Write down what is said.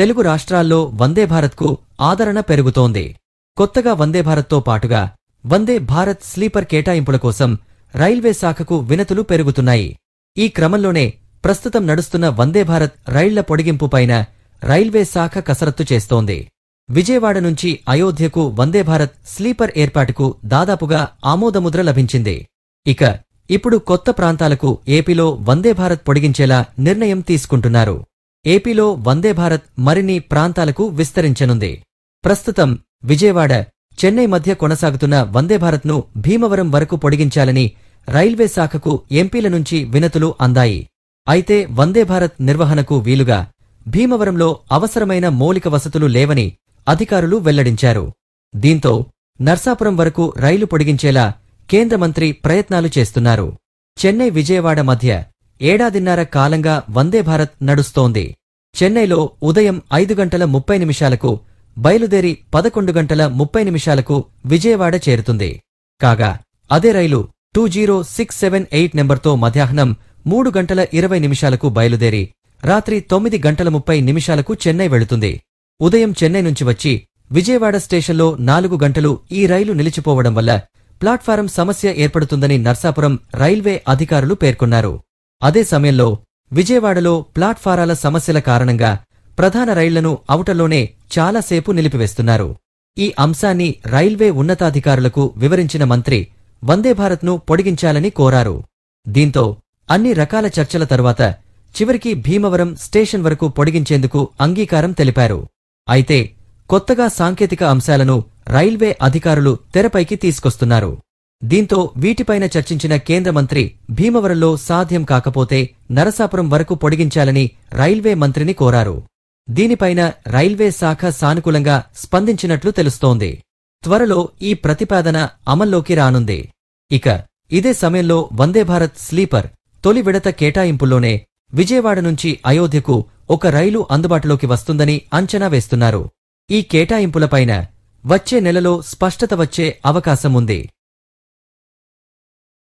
తెలుగు రాష్ట్రాల్లో వందే భారత్కు ఆదరణ పెరుగుతోంది. కొత్తగా వందే భారత్తో పాటుగా వందే భారత్ స్లీపర్ కేటాయింపుల కోసం రైల్వే శాఖకు వినతులు పెరుగుతున్నాయి. ఈ క్రమంలోనే ప్రస్తుతం నడుస్తున్న వందే భారత్ రైళ్ల పొడిగింపుపైన రైల్వే శాఖ కసరత్తు చేస్తోంది. విజయవాడ నుంచి అయోధ్యకు వందే భారత్ స్లీపర్ ఏర్పాటుకు దాదాపుగా ఆమోదముద్ర లభించింది. ఇక ఇప్పుడు కొత్త ప్రాంతాలకు ఏపీలో వందే భారత్ పొడిగించేలా నిర్ణయం తీసుకుంటున్నారు. ఏపీలో వందే భారత్ మరిన్ని ప్రాంతాలకు విస్తరించనుంది. ప్రస్తుతం విజయవాడ, చెన్నై మధ్య కొనసాగుతున్న వందే భారత్ను భీమవరం వరకు పొడిగించాలని రైల్వే శాఖకు ఎంపీల నుంచి వినతులు అందాయి. అయితే వందే భారత్ నిర్వహణకు వీలుగా భీమవరంలో అవసరమైన మౌలిక వసతులు లేవని అధికారులు వెల్లడించారు. దీంతో నర్సాపురం వరకు రైలు పొడిగించేలా కేంద్ర మంత్రి ప్రయత్నాలు చేస్తున్నారు. చెన్నై విజయవాడ మధ్య ఏడాదిన్నర కాలంగా వందే భారత్ నడుస్తోంది. చెన్నైలో ఉదయం 5:30 బయలుదేరి 11:30 విజయవాడ చేరుతుంది. కాగా అదే రైలు 20678 నెంబర్తో మధ్యాహ్నం 3:20 బయలుదేరి రాత్రి 9:30 చెన్నై వెళుతుంది. ఉదయం చెన్నై నుంచి వచ్చి విజయవాడ స్టేషన్లో 4 గంటలు ఈ రైలు నిలిచిపోవడం వల్ల ప్లాట్ఫారం సమస్య ఏర్పడుతుందని నర్సాపురం రైల్వే అధికారులు పేర్కొన్నారు. అదే సమయంలో విజయవాడలో ప్లాట్ఫారాల సమస్యల కారణంగా ప్రధాన రైళ్లను ఔటర్లోనే చాలాసేపు నిలిపివేస్తున్నారు. ఈ అంశాన్ని రైల్వే ఉన్నతాధికారులకు వివరించిన మంత్రి వందే భారత్ను పొడిగించాలని కోరారు. దీంతో అన్ని రకాల చర్చల తరువాత చివరికి భీమవరం స్టేషన్ వరకు పొడిగించేందుకు అంగీకారం తెలిపారు. అయితే కొత్తగా సాంకేతిక అంశాలను రైల్వే అధికారులు తెరపైకి తీసుకొస్తున్నారు. దీంతో వీటిపైన చర్చించిన కేంద్ర మంత్రి భీమవరంలో సాధ్యం కాకపోతే నరసాపురం వరకు పొడిగించాలని రైల్వే మంత్రిని కోరారు. దీనిపైన రైల్వే శాఖ సానుకూలంగా స్పందించినట్లు తెలుస్తోంది. త్వరలో ఈ ప్రతిపాదన అమల్లోకి రానుంది. ఇక ఇదే సమయంలో వందే భారత్ స్లీపర్ తొలి విడత కేటాయింపుల్లోనే విజయవాడ నుంచి అయోధ్యకు ఒక రైలు అందుబాటులోకి వస్తుందని అంచనా వేస్తున్నారు. ఈ కేటాయింపులపైన వచ్చే నెలలో స్పష్టత వచ్చే అవకాశం ఉంది.